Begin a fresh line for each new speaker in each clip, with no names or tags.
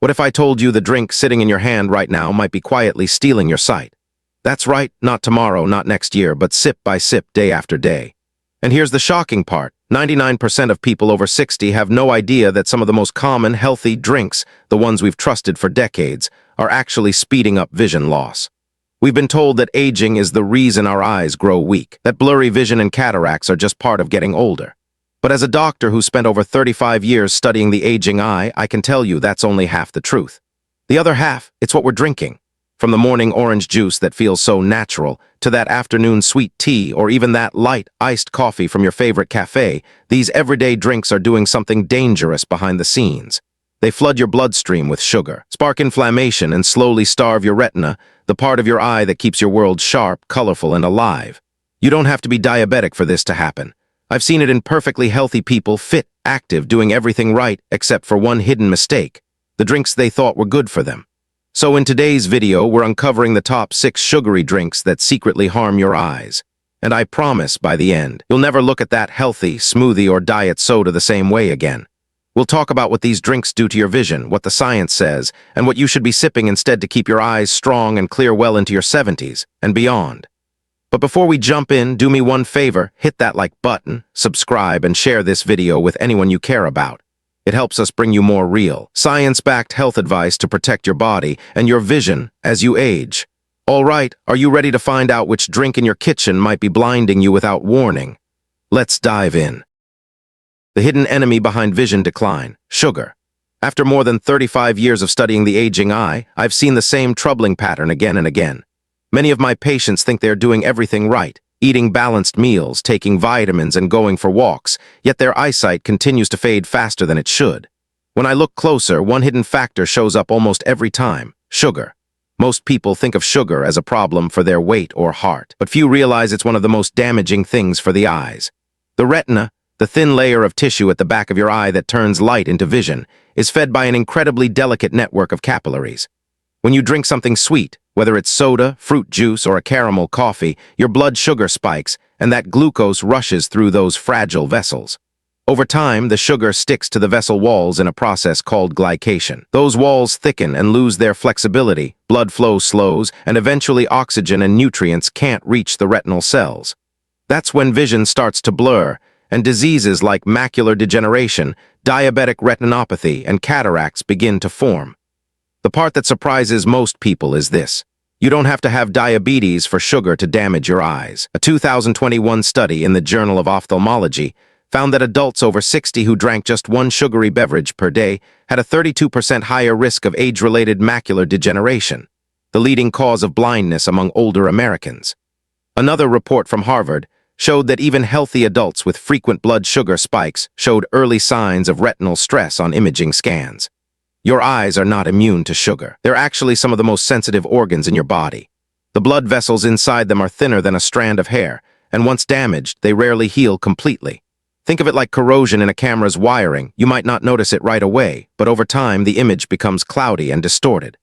What if I told you the drink sitting in your hand right now might be quietly stealing your sight? That's right, not tomorrow, not next year, but sip by sip, day after day. And here's the shocking part. 99% of people over 60 have no idea that some of the most common, healthy drinks, the ones we've trusted for decades, are actually speeding up vision loss. We've been told that aging is the reason our eyes grow weak, that blurry vision and cataracts are just part of getting older. But as a doctor who spent over 35 years studying the aging eye, I can tell you that's only half the truth. The other half, it's what we're drinking. From the morning orange juice that feels so natural, to that afternoon sweet tea, or even that light, iced coffee from your favorite cafe, these everyday drinks are doing something dangerous behind the scenes. They flood your bloodstream with sugar, spark inflammation, and slowly starve your retina, the part of your eye that keeps your world sharp, colorful, and alive. You don't have to be diabetic for this to happen. I've seen it in perfectly healthy people, fit, active, doing everything right, except for one hidden mistake: the drinks they thought were good for them. So in today's video, we're uncovering the top 6 sugary drinks that secretly harm your eyes. And I promise, by the end, you'll never look at that healthy smoothie or diet soda the same way again. We'll talk about what these drinks do to your vision, what the science says, and what you should be sipping instead to keep your eyes strong and clear well into your 70s and beyond. But before we jump in, do me one favor, hit that like button, subscribe, and share this video with anyone you care about. It helps us bring you more real, science-backed health advice to protect your body and your vision as you age. All right, are you ready to find out which drink in your kitchen might be blinding you without warning? Let's dive in. The hidden enemy behind vision decline: sugar. After more than 35 years of studying the aging eye, I've seen the same troubling pattern again and again. Many of my patients think they're doing everything right, eating balanced meals, taking vitamins, and going for walks, yet their eyesight continues to fade faster than it should. When I look closer, one hidden factor shows up almost every time: sugar. Most people think of sugar as a problem for their weight or heart, but few realize it's one of the most damaging things for the eyes. The retina, the thin layer of tissue at the back of your eye that turns light into vision, is fed by an incredibly delicate network of capillaries. When you drink something sweet, whether it's soda, fruit juice, or a caramel coffee, your blood sugar spikes, and that glucose rushes through those fragile vessels. Over time, the sugar sticks to the vessel walls in a process called glycation. Those walls thicken and lose their flexibility, blood flow slows, and eventually oxygen and nutrients can't reach the retinal cells. That's when vision starts to blur, and diseases like macular degeneration, diabetic retinopathy, and cataracts begin to form. The part that surprises most people is this: you don't have to have diabetes for sugar to damage your eyes. A 2021 study in the Journal of Ophthalmology found that adults over 60 who drank just one sugary beverage per day had a 32% higher risk of age-related macular degeneration, the leading cause of blindness among older Americans. Another report from Harvard showed that even healthy adults with frequent blood sugar spikes showed early signs of retinal stress on imaging scans. Your eyes are not immune to sugar. They're actually some of the most sensitive organs in your body. The blood vessels inside them are thinner than a strand of hair, and once damaged, they rarely heal completely. Think of it like corrosion in a camera's wiring. You might not notice it right away, but over time, the image becomes cloudy and distorted.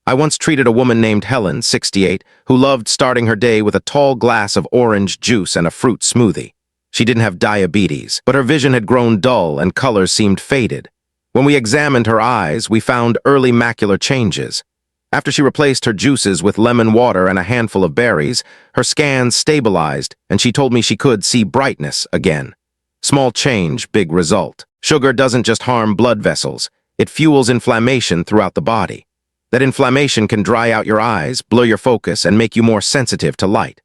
I once treated a woman named Helen, 68, who loved starting her day with a tall glass of orange juice and a fruit smoothie. She didn't have diabetes, but her vision had grown dull and colors seemed faded. When we examined her eyes, we found early macular changes. After she replaced her juices with lemon water and a handful of berries, her scans stabilized, and she told me she could see brightness again. Small change, big result. Sugar doesn't just harm blood vessels, it fuels inflammation throughout the body. That inflammation can dry out your eyes, blur your focus, and make you more sensitive to light.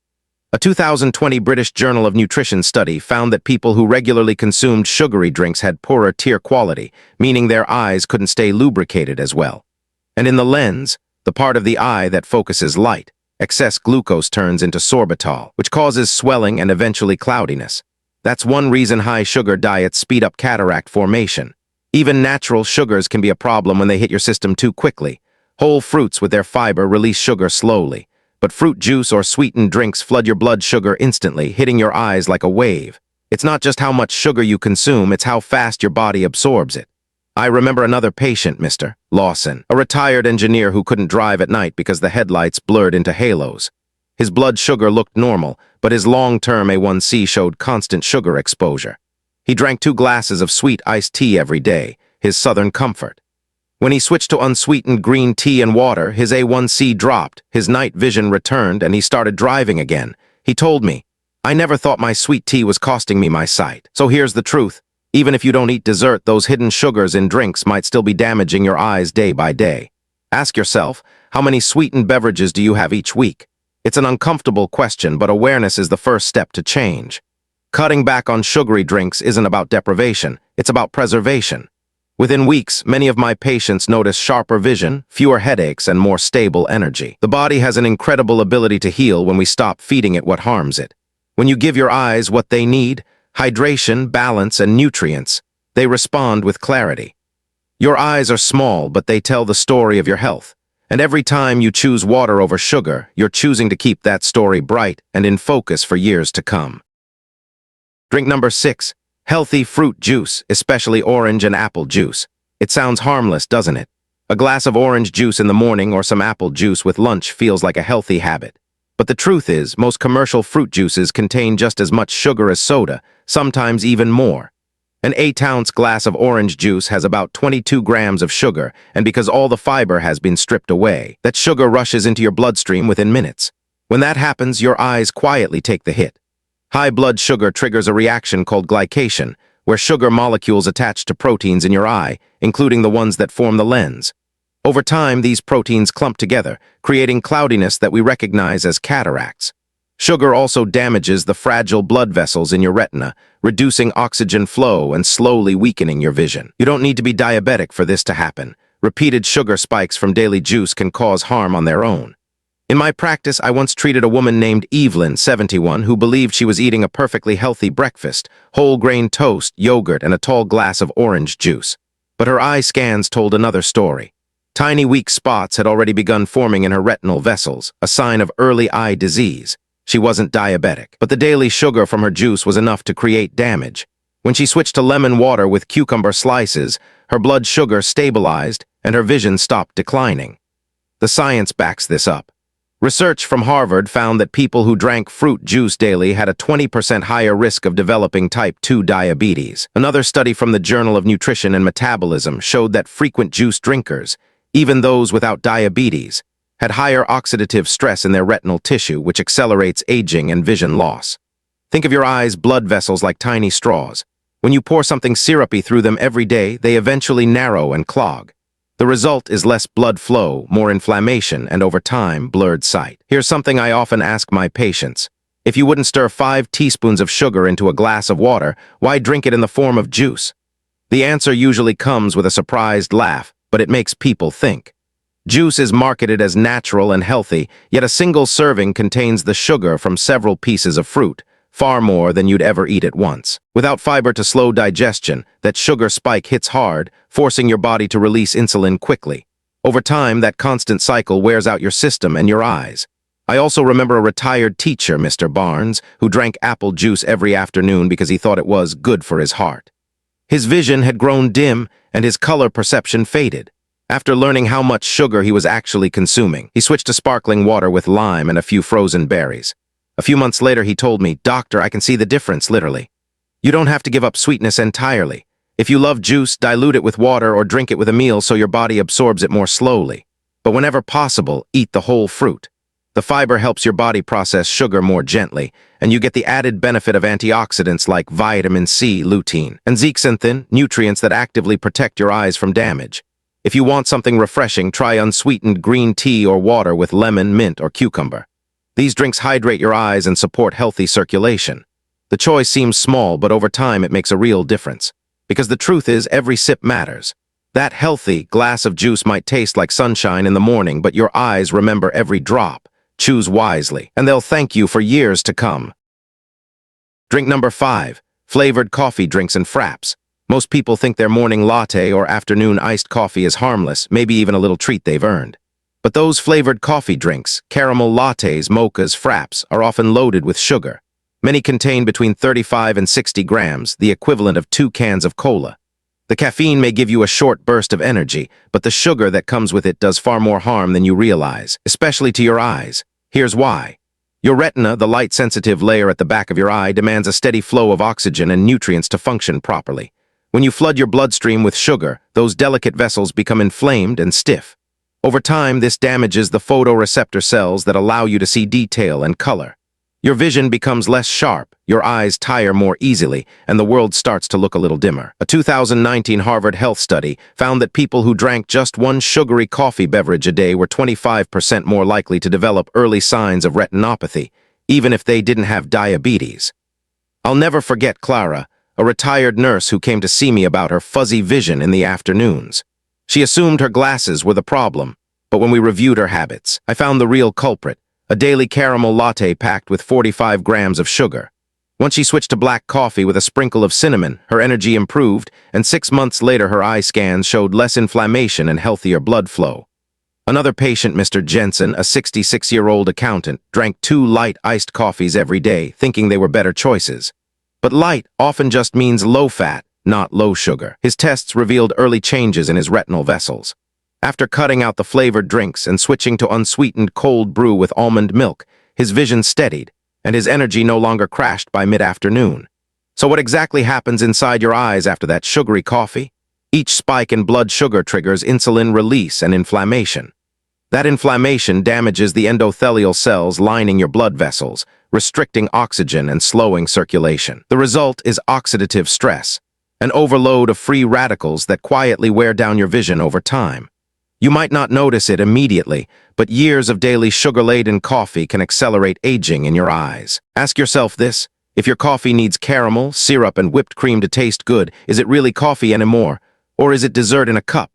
A 2020 British Journal of Nutrition study found that people who regularly consumed sugary drinks had poorer tear quality, meaning their eyes couldn't stay lubricated as well. And in the lens, the part of the eye that focuses light, excess glucose turns into sorbitol, which causes swelling and eventually cloudiness. That's one reason high-sugar diets speed up cataract formation. Even natural sugars can be a problem when they hit your system too quickly. Whole fruits with their fiber release sugar slowly, but fruit juice or sweetened drinks flood your blood sugar instantly, hitting your eyes like a wave. It's not just how much sugar you consume, it's how fast your body absorbs it. I remember another patient, Mr. Lawson, a retired engineer who couldn't drive at night because the headlights blurred into halos. His blood sugar looked normal, but his long-term A1C showed constant sugar exposure. He drank 2 glasses of sweet iced tea every day, his southern comfort. When he switched to unsweetened green tea and water, his A1C dropped, his night vision returned, and he started driving again. He told me, "I never thought my sweet tea was costing me my sight." So here's the truth. Even if you don't eat dessert, those hidden sugars in drinks might still be damaging your eyes day by day. Ask yourself, how many sweetened beverages do you have each week? It's an uncomfortable question, but awareness is the first step to change. Cutting back on sugary drinks isn't about deprivation, it's about preservation. Within weeks, many of my patients notice sharper vision, fewer headaches, and more stable energy. The body has an incredible ability to heal when we stop feeding it what harms it. When you give your eyes what they need, hydration, balance, and nutrients, they respond with clarity. Your eyes are small, but they tell the story of your health. And every time you choose water over sugar, you're choosing to keep that story bright and in focus for years to come. Drink number 6. Healthy fruit juice, especially orange and apple juice. It sounds harmless, doesn't it? A glass of orange juice in the morning or some apple juice with lunch feels like a healthy habit. But the truth is, most commercial fruit juices contain just as much sugar as soda, sometimes even more. An 8-ounce glass of orange juice has about 22 grams of sugar, and because all the fiber has been stripped away, that sugar rushes into your bloodstream within minutes. When that happens, your eyes quietly take the hit. High blood sugar triggers a reaction called glycation, where sugar molecules attach to proteins in your eye, including the ones that form the lens. Over time, these proteins clump together, creating cloudiness that we recognize as cataracts. Sugar also damages the fragile blood vessels in your retina, reducing oxygen flow and slowly weakening your vision. You don't need to be diabetic for this to happen. Repeated sugar spikes from daily juice can cause harm on their own. In my practice, I once treated a woman named Evelyn, 71, who believed she was eating a perfectly healthy breakfast, whole grain toast, yogurt, and a tall glass of orange juice. But her eye scans told another story. Tiny weak spots had already begun forming in her retinal vessels, a sign of early eye disease. She wasn't diabetic, but the daily sugar from her juice was enough to create damage. When she switched to lemon water with cucumber slices, her blood sugar stabilized and her vision stopped declining. The science backs this up. Research from Harvard found that people who drank fruit juice daily had a 20% higher risk of developing type 2 diabetes. Another study from the Journal of Nutrition and Metabolism showed that frequent juice drinkers, even those without diabetes, had higher oxidative stress in their retinal tissue, which accelerates aging and vision loss. Think of your eyes' blood vessels like tiny straws. When you pour something syrupy through them every day, they eventually narrow and clog. The result is less blood flow, more inflammation, and over time, blurred sight. Here's something I often ask my patients. If you wouldn't stir 5 teaspoons of sugar into a glass of water, why drink it in the form of juice? The answer usually comes with a surprised laugh, but it makes people think. Juice is marketed as natural and healthy, yet a single serving contains the sugar from several pieces of fruit, far more than you'd ever eat at once. Without fiber to slow digestion, that sugar spike hits hard, forcing your body to release insulin quickly. Over time, that constant cycle wears out your system and your eyes. I also remember a retired teacher, Mr. Barnes, who drank apple juice every afternoon because he thought it was good for his heart. His vision had grown dim, and his color perception faded. After learning how much sugar he was actually consuming, he switched to sparkling water with lime and a few frozen berries. A few months later, he told me, "Doctor, I can see the difference, literally. You don't have to give up sweetness entirely. If you love juice, dilute it with water or drink it with a meal so your body absorbs it more slowly. But whenever possible, eat the whole fruit. The fiber helps your body process sugar more gently, and you get the added benefit of antioxidants like vitamin C, lutein, and zeaxanthin, nutrients that actively protect your eyes from damage. If you want something refreshing, try unsweetened green tea or water with lemon, mint, or cucumber. These drinks hydrate your eyes and support healthy circulation. The choice seems small, but over time it makes a real difference. Because the truth is, every sip matters. That healthy glass of juice might taste like sunshine in the morning, but your eyes remember every drop. Choose wisely, and they'll thank you for years to come. Drink number 5. Flavored coffee drinks and fraps. Most people think their morning latte or afternoon iced coffee is harmless, maybe even a little treat they've earned. But those flavored coffee drinks, caramel lattes, mochas, fraps, are often loaded with sugar. Many contain between 35 and 60 grams, the equivalent of 2 cans of cola. The caffeine may give you a short burst of energy, but the sugar that comes with it does far more harm than you realize, especially to your eyes. Here's why. Your retina, the light-sensitive layer at the back of your eye, demands a steady flow of oxygen and nutrients to function properly. When you flood your bloodstream with sugar, those delicate vessels become inflamed and stiff. Over time, this damages the photoreceptor cells that allow you to see detail and color. Your vision becomes less sharp, your eyes tire more easily, and the world starts to look a little dimmer. A 2019 Harvard Health study found that people who drank just one sugary coffee beverage a day were 25% more likely to develop early signs of retinopathy, even if they didn't have diabetes. I'll never forget Clara, a retired nurse who came to see me about her fuzzy vision in the afternoons. She assumed her glasses were the problem, but when we reviewed her habits, I found the real culprit: a daily caramel latte packed with 45 grams of sugar. Once she switched to black coffee with a sprinkle of cinnamon, her energy improved, and 6 months later her eye scans showed less inflammation and healthier blood flow. Another patient, Mr. Jensen, a 66-year-old accountant, drank 2 light iced coffees every day, thinking they were better choices. But light often just means low fat, not low sugar. His tests revealed early changes in his retinal vessels. After cutting out the flavored drinks and switching to unsweetened cold brew with almond milk, his vision steadied, and his energy no longer crashed by mid-afternoon. So what exactly happens inside your eyes after that sugary coffee? Each spike in blood sugar triggers insulin release and inflammation. That inflammation damages the endothelial cells lining your blood vessels, restricting oxygen and slowing circulation. The result is oxidative stress, an overload of free radicals that quietly wear down your vision over time. You might not notice it immediately, but years of daily sugar-laden coffee can accelerate aging in your eyes. Ask yourself this: if your coffee needs caramel, syrup, and whipped cream to taste good, is it really coffee anymore? Or is it dessert in a cup?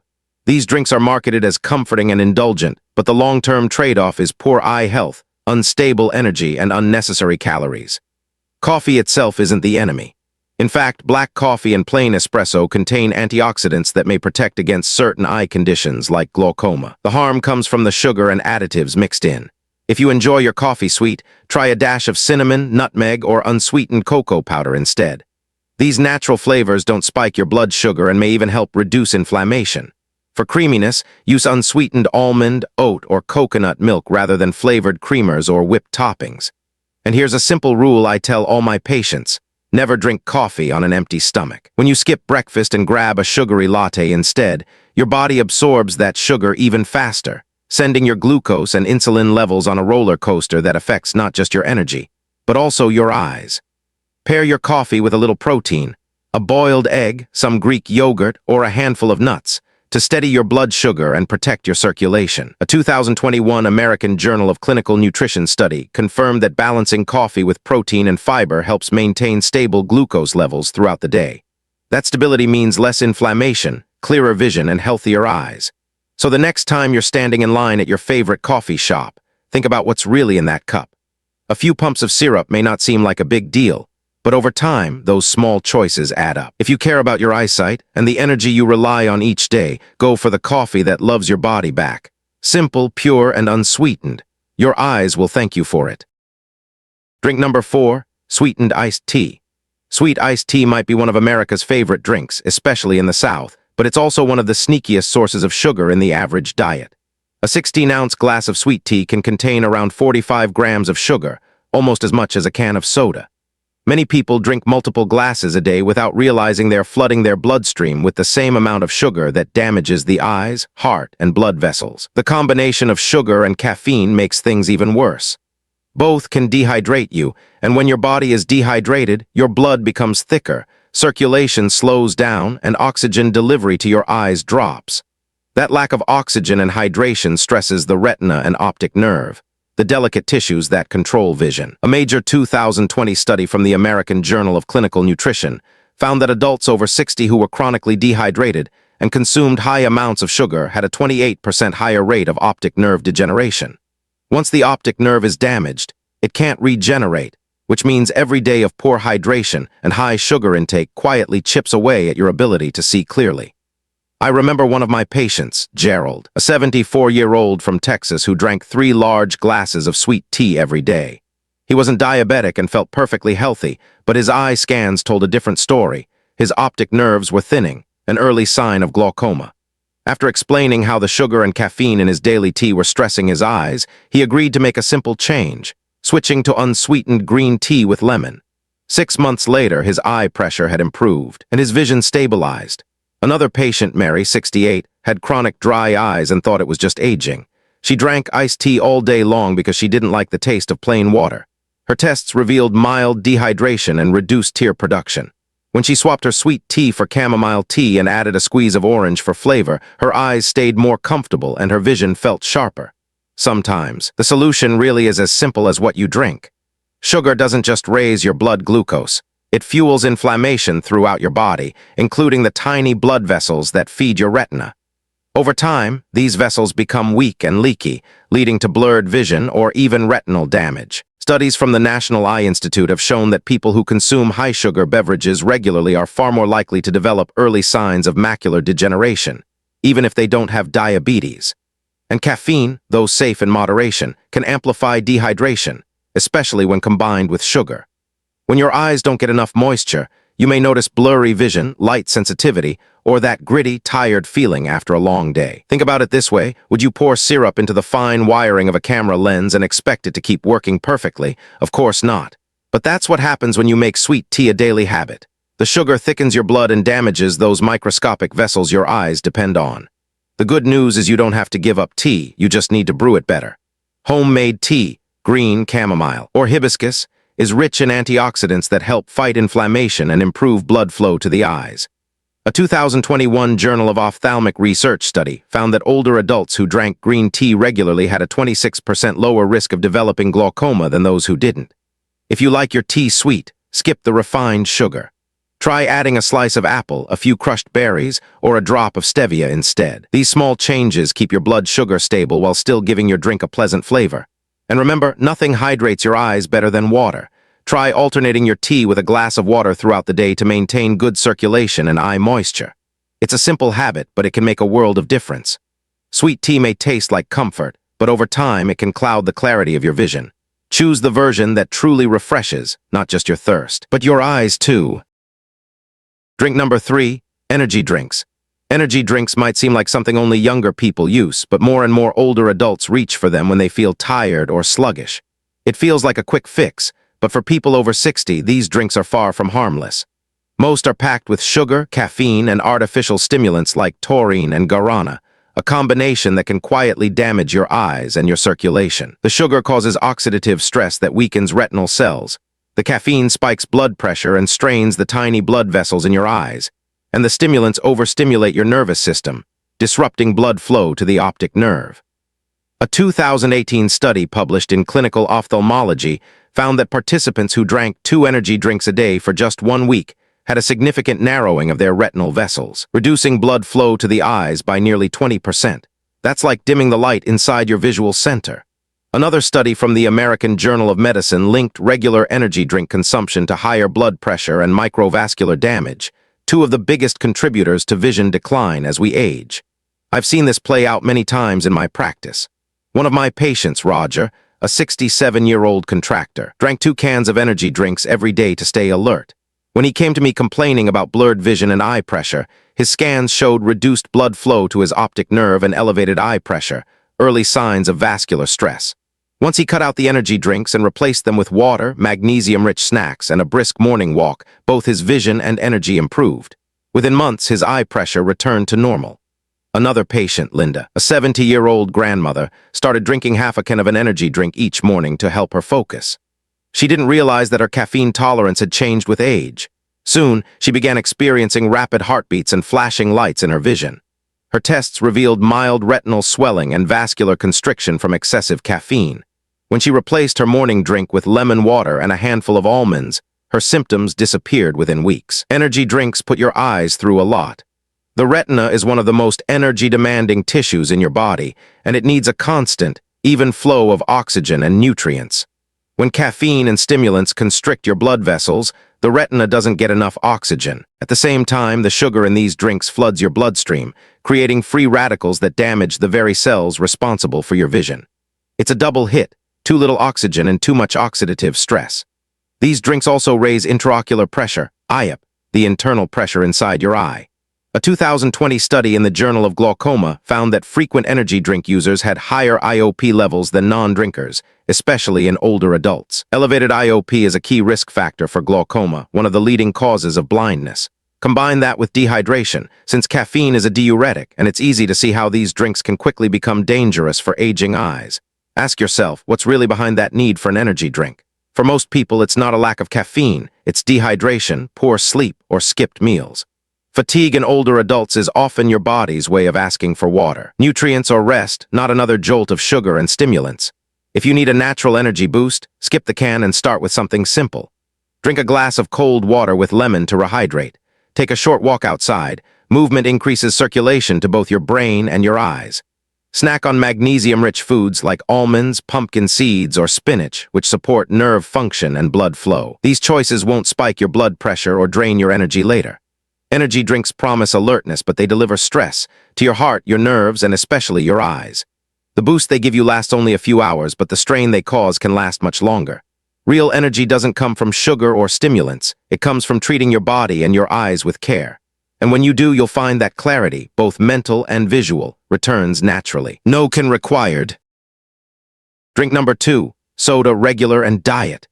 These drinks are marketed as comforting and indulgent, but the long-term trade-off is poor eye health, unstable energy, and unnecessary calories. Coffee itself isn't the enemy. In fact, black coffee and plain espresso contain antioxidants that may protect against certain eye conditions like glaucoma. The harm comes from the sugar and additives mixed in. If you enjoy your coffee sweet, try a dash of cinnamon, nutmeg, or unsweetened cocoa powder instead. These natural flavors don't spike your blood sugar and may even help reduce inflammation. For creaminess, use unsweetened almond, oat, or coconut milk rather than flavored creamers or whipped toppings. And here's a simple rule I tell all my patients: never drink coffee on an empty stomach. When you skip breakfast and grab a sugary latte instead, your body absorbs that sugar even faster, sending your glucose and insulin levels on a roller coaster that affects not just your energy, but also your eyes. Pair your coffee with a little protein, a boiled egg, some Greek yogurt, or a handful of nuts, to steady your blood sugar and protect your circulation. A 2021 American Journal of Clinical Nutrition study confirmed that balancing coffee with protein and fiber helps maintain stable glucose levels throughout the day. That stability means less inflammation, clearer vision, and healthier eyes. So the next time you're standing in line at your favorite coffee shop, think about what's really in that cup. A few pumps of syrup may not seem like a big deal, but over time, those small choices add up. If you care about your eyesight and the energy you rely on each day, go for the coffee that loves your body back. Simple, pure, and unsweetened. Your eyes will thank you for it. Drink number 4, sweetened iced tea. Sweet iced tea might be one of America's favorite drinks, especially in the South, but it's also one of the sneakiest sources of sugar in the average diet. A 16-ounce glass of sweet tea can contain around 45 grams of sugar, almost as much as a can of soda. Many people drink multiple glasses a day without realizing they're flooding their bloodstream with the same amount of sugar that damages the eyes, heart, and blood vessels. The combination of sugar and caffeine makes things even worse. Both can dehydrate you, and when your body is dehydrated, your blood becomes thicker, circulation slows down, and oxygen delivery to your eyes drops. That lack of oxygen and hydration stresses the retina and optic nerve, the delicate tissues that control vision. A major 2020 study from the American Journal of Clinical Nutrition found that adults over 60 who were chronically dehydrated and consumed high amounts of sugar had a 28% higher rate of optic nerve degeneration. Once the optic nerve is damaged, it can't regenerate, which means every day of poor hydration and high sugar intake quietly chips away at your ability to see clearly. I remember one of my patients, Gerald, a 74-year-old from Texas who drank 3 large glasses of sweet tea every day. He wasn't diabetic and felt perfectly healthy, but his eye scans told a different story. His optic nerves were thinning, an early sign of glaucoma. After explaining how the sugar and caffeine in his daily tea were stressing his eyes, he agreed to make a simple change, switching to unsweetened green tea with lemon. 6 months later, his eye pressure had improved, and his vision stabilized. Another patient, Mary, 68, had chronic dry eyes and thought it was just aging. She drank iced tea all day long because she didn't like the taste of plain water. Her tests revealed mild dehydration and reduced tear production. When she swapped her sweet tea for chamomile tea and added a squeeze of orange for flavor, her eyes stayed more comfortable and her vision felt sharper. Sometimes, the solution really is as simple as what you drink. Sugar doesn't just raise your blood glucose. It fuels inflammation throughout your body, including the tiny blood vessels that feed your retina. Over time, these vessels become weak and leaky, leading to blurred vision or even retinal damage. Studies from the National Eye Institute have shown that people who consume high-sugar beverages regularly are far more likely to develop early signs of macular degeneration, even if they don't have diabetes. And caffeine, though safe in moderation, can amplify dehydration, especially when combined with sugar. When your eyes don't get enough moisture, you may notice blurry vision, light sensitivity, or that gritty, tired feeling after a long day. Think about it this way: would you pour syrup into the fine wiring of a camera lens and expect it to keep working perfectly? Of course not. But that's what happens when you make sweet tea a daily habit. The sugar thickens your blood and damages those microscopic vessels your eyes depend on. The good news is you don't have to give up tea, you just need to brew it better. Homemade tea, green, chamomile, or hibiscus, is rich in antioxidants that help fight inflammation and improve blood flow to the eyes. A 2021 Journal of Ophthalmic Research study found that older adults who drank green tea regularly had a 26% lower risk of developing glaucoma than those who didn't. If you like your tea sweet, skip the refined sugar. Try adding a slice of apple, a few crushed berries, or a drop of stevia instead. These small changes keep your blood sugar stable while still giving your drink a pleasant flavor. And remember, nothing hydrates your eyes better than water. Try alternating your tea with a glass of water throughout the day to maintain good circulation and eye moisture. It's a simple habit, but it can make a world of difference. Sweet tea may taste like comfort, but over time it can cloud the clarity of your vision. Choose the version that truly refreshes, not just your thirst, but your eyes too. Drink number 3, energy drinks. Energy drinks might seem like something only younger people use, but more and more older adults reach for them when they feel tired or sluggish. It feels like a quick fix, but for people over 60, these drinks are far from harmless. Most are packed with sugar, caffeine, and artificial stimulants like taurine and guarana, a combination that can quietly damage your eyes and your circulation. The sugar causes oxidative stress that weakens retinal cells. The caffeine spikes blood pressure and strains the tiny blood vessels in your eyes, and the stimulants overstimulate your nervous system, disrupting blood flow to the optic nerve. A 2018 study published in Clinical Ophthalmology found that participants who drank 2 energy drinks a day for just 1 week had a significant narrowing of their retinal vessels, reducing blood flow to the eyes by nearly 20%. That's like dimming the light inside your visual center. Another study from the American Journal of Medicine linked regular energy drink consumption to higher blood pressure and microvascular damage, 2 of the biggest contributors to vision decline as we age. I've seen this play out many times in my practice. One of my patients, Roger, a 67-year-old contractor, drank 2 cans of energy drinks every day to stay alert. When he came to me complaining about blurred vision and eye pressure, his scans showed reduced blood flow to his optic nerve and elevated eye pressure, early signs of vascular stress. Once he cut out the energy drinks and replaced them with water, magnesium-rich snacks, and a brisk morning walk, both his vision and energy improved. Within months, his eye pressure returned to normal. Another patient, Linda, a 70-year-old grandmother, started drinking half a can of an energy drink each morning to help her focus. She didn't realize that her caffeine tolerance had changed with age. Soon, she began experiencing rapid heartbeats and flashing lights in her vision. Her tests revealed mild retinal swelling and vascular constriction from excessive caffeine. When she replaced her morning drink with lemon water and a handful of almonds, her symptoms disappeared within weeks. Energy drinks put your eyes through a lot. The retina is one of the most energy-demanding tissues in your body, and it needs a constant, even flow of oxygen and nutrients. When caffeine and stimulants constrict your blood vessels, the retina doesn't get enough oxygen. At the same time, the sugar in these drinks floods your bloodstream, creating free radicals that damage the very cells responsible for your vision. It's a double hit: too little oxygen and too much oxidative stress. These drinks also raise intraocular pressure, IOP, the internal pressure inside your eye. A 2020 study in the Journal of Glaucoma found that frequent energy drink users had higher IOP levels than non-drinkers, especially in older adults. Elevated IOP is a key risk factor for glaucoma, one of the leading causes of blindness. Combine that with dehydration, since caffeine is a diuretic, and it's easy to see how these drinks can quickly become dangerous for aging eyes. Ask yourself, what's really behind that need for an energy drink? For most people, it's not a lack of caffeine, it's dehydration, poor sleep, or skipped meals. Fatigue in older adults is often your body's way of asking for water, nutrients, or rest, not another jolt of sugar and stimulants. If you need a natural energy boost, skip the can and start with something simple. Drink a glass of cold water with lemon to rehydrate. Take a short walk outside. Movement increases circulation to both your brain and your eyes. Snack on magnesium-rich foods like almonds, pumpkin seeds, or spinach, which support nerve function and blood flow. These choices won't spike your blood pressure or drain your energy later. Energy drinks promise alertness, but they deliver stress to your heart, your nerves, and especially your eyes. The boost they give you lasts only a few hours, but the strain they cause can last much longer. Real energy doesn't come from sugar or stimulants. It comes from treating your body and your eyes with care. And when you do, you'll find that clarity, both mental and visual, returns naturally. No can required. Drink number 2, soda, regular and diet.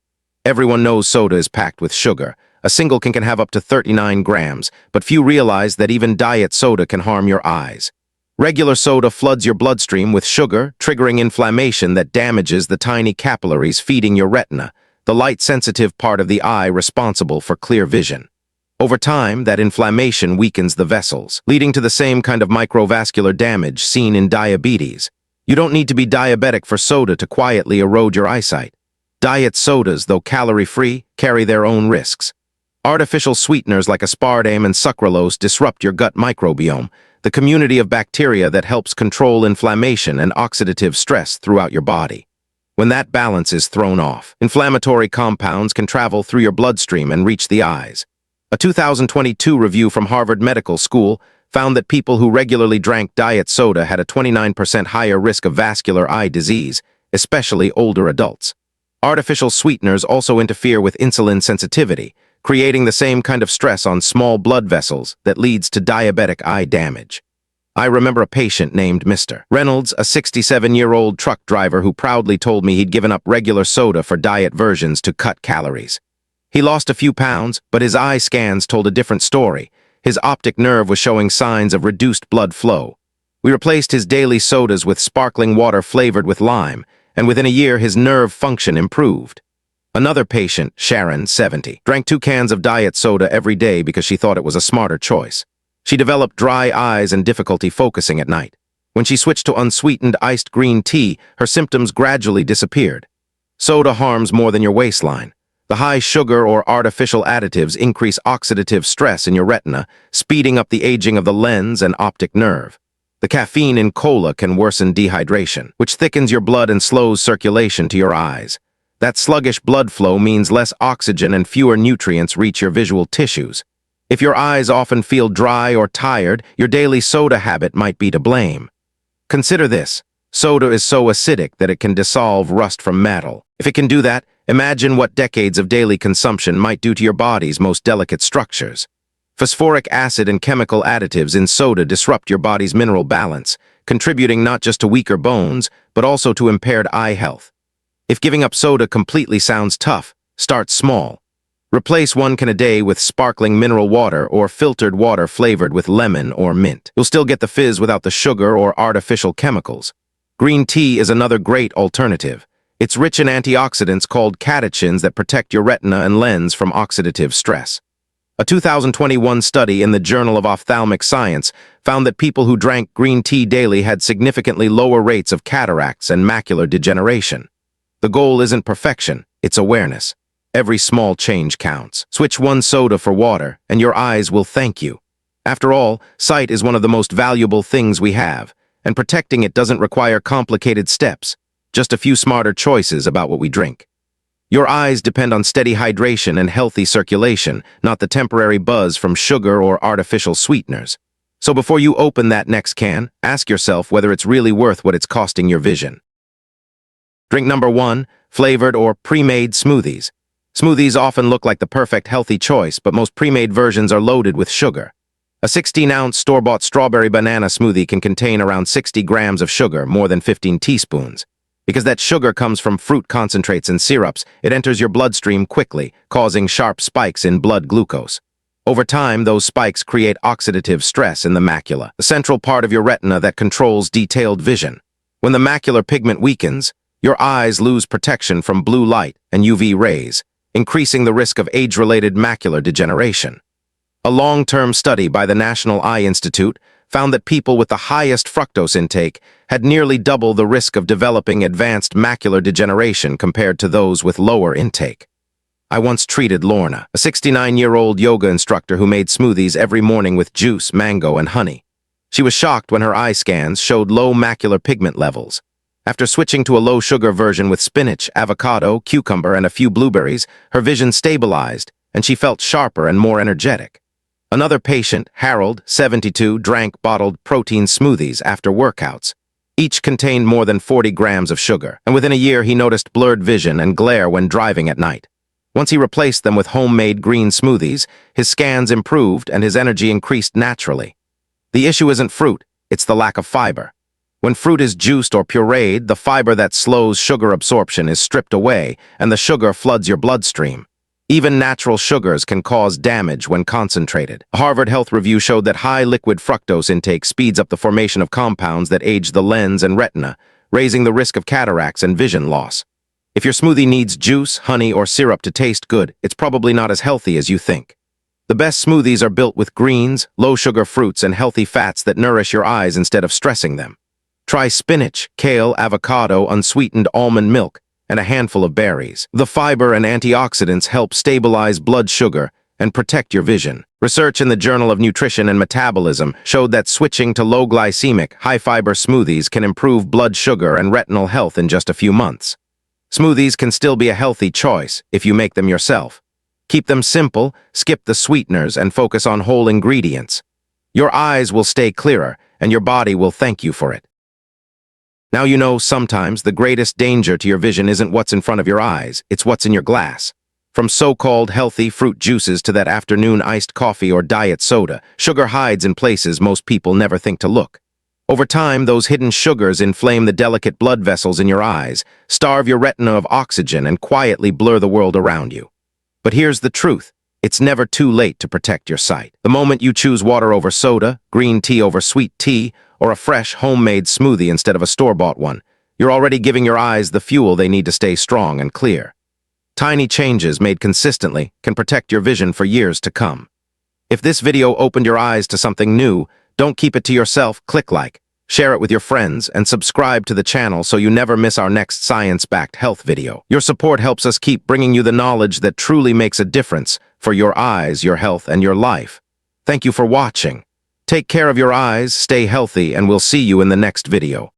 Everyone knows soda is packed with sugar. A single can have up to 39 grams, but few realize that even diet soda can harm your eyes. Regular soda floods your bloodstream with sugar, triggering inflammation that damages the tiny capillaries feeding your retina, the light-sensitive part of the eye responsible for clear vision. Over time, that inflammation weakens the vessels, leading to the same kind of microvascular damage seen in diabetes. You don't need to be diabetic for soda to quietly erode your eyesight. Diet sodas, though calorie-free, carry their own risks. Artificial sweeteners like aspartame and sucralose disrupt your gut microbiome, the community of bacteria that helps control inflammation and oxidative stress throughout your body. When that balance is thrown off, inflammatory compounds can travel through your bloodstream and reach the eyes. A 2022 review from Harvard Medical School found that people who regularly drank diet soda had a 29% higher risk of vascular eye disease, especially older adults. Artificial sweeteners also interfere with insulin sensitivity, creating the same kind of stress on small blood vessels that leads to diabetic eye damage. I remember a patient named Mr. Reynolds, a 67-year-old truck driver who proudly told me he'd given up regular soda for diet versions to cut calories. He lost a few pounds, but his eye scans told a different story. His optic nerve was showing signs of reduced blood flow. We replaced his daily sodas with sparkling water flavored with lime, and within a year his nerve function improved. Another patient, Sharon, 70, drank 2 cans of diet soda every day because she thought it was a smarter choice. She developed dry eyes and difficulty focusing at night. When she switched to unsweetened iced green tea, her symptoms gradually disappeared. Soda harms more than your waistline. The high sugar or artificial additives increase oxidative stress in your retina, speeding up the aging of the lens and optic nerve. The caffeine in cola can worsen dehydration, which thickens your blood and slows circulation to your eyes. That sluggish blood flow means less oxygen and fewer nutrients reach your visual tissues. If your eyes often feel dry or tired, your daily soda habit might be to blame. Consider this. Soda is so acidic that it can dissolve rust from metal. If it can do that, imagine what decades of daily consumption might do to your body's most delicate structures. Phosphoric acid and chemical additives in soda disrupt your body's mineral balance, contributing not just to weaker bones, but also to impaired eye health. If giving up soda completely sounds tough, start small. Replace 1 can a day with sparkling mineral water or filtered water flavored with lemon or mint. You'll still get the fizz without the sugar or artificial chemicals. Green tea is another great alternative. It's rich in antioxidants called catechins that protect your retina and lens from oxidative stress. A 2021 study in the Journal of Ophthalmic Science found that people who drank green tea daily had significantly lower rates of cataracts and macular degeneration. The goal isn't perfection, it's awareness. Every small change counts. Switch 1 soda for water, and your eyes will thank you. After all, sight is one of the most valuable things we have, and protecting it doesn't require complicated steps, just a few smarter choices about what we drink. Your eyes depend on steady hydration and healthy circulation, not the temporary buzz from sugar or artificial sweeteners. So before you open that next can, ask yourself whether it's really worth what it's costing your vision. Drink number 1, flavored or pre-made smoothies. Smoothies often look like the perfect healthy choice, but most pre-made versions are loaded with sugar. A 16-ounce store-bought strawberry banana smoothie can contain around 60 grams of sugar, more than 15 teaspoons. Because that sugar comes from fruit concentrates and syrups, it enters your bloodstream quickly, causing sharp spikes in blood glucose. Over time, those spikes create oxidative stress in the macula, the central part of your retina that controls detailed vision. When the macular pigment weakens, your eyes lose protection from blue light and UV rays, increasing the risk of age-related macular degeneration. A long-term study by the National Eye Institute found that people with the highest fructose intake had nearly double the risk of developing advanced macular degeneration compared to those with lower intake. I once treated Lorna, a 69-year-old yoga instructor who made smoothies every morning with juice, mango, and honey. She was shocked when her eye scans showed low macular pigment levels. After switching to a low-sugar version with spinach, avocado, cucumber, and a few blueberries, her vision stabilized, and she felt sharper and more energetic. Another patient, Harold, 72, drank bottled protein smoothies after workouts. Each contained more than 40 grams of sugar, and within a year he noticed blurred vision and glare when driving at night. Once he replaced them with homemade green smoothies, his scans improved and his energy increased naturally. The issue isn't fruit, it's the lack of fiber. When fruit is juiced or pureed, the fiber that slows sugar absorption is stripped away, and the sugar floods your bloodstream. Even natural sugars can cause damage when concentrated. A Harvard Health review showed that high liquid fructose intake speeds up the formation of compounds that age the lens and retina, raising the risk of cataracts and vision loss. If your smoothie needs juice, honey, or syrup to taste good, it's probably not as healthy as you think. The best smoothies are built with greens, low-sugar fruits, and healthy fats that nourish your eyes instead of stressing them. Try spinach, kale, avocado, unsweetened almond milk, and a handful of berries. The fiber and antioxidants help stabilize blood sugar and protect your vision. Research in the Journal of Nutrition and Metabolism showed that switching to low-glycemic, high-fiber smoothies can improve blood sugar and retinal health in just a few months. Smoothies can still be a healthy choice if you make them yourself. Keep them simple, skip the sweeteners, and focus on whole ingredients. Your eyes will stay clearer, and your body will thank you for it. Now you know sometimes the greatest danger to your vision isn't what's in front of your eyes, it's what's in your glass. From so-called healthy fruit juices to that afternoon iced coffee or diet soda, sugar hides in places most people never think to look. Over time, those hidden sugars inflame the delicate blood vessels in your eyes, starve your retina of oxygen, and quietly blur the world around you. But here's the truth. It's never too late to protect your sight. The moment you choose water over soda, green tea over sweet tea, or a fresh, homemade smoothie instead of a store-bought one, you're already giving your eyes the fuel they need to stay strong and clear. Tiny changes made consistently can protect your vision for years to come. If this video opened your eyes to something new, don't keep it to yourself, click like, share it with your friends, and subscribe to the channel so you never miss our next science-backed health video. Your support helps us keep bringing you the knowledge that truly makes a difference for your eyes, your health, and your life. Thank you for watching. Take care of your eyes, stay healthy, and we'll see you in the next video.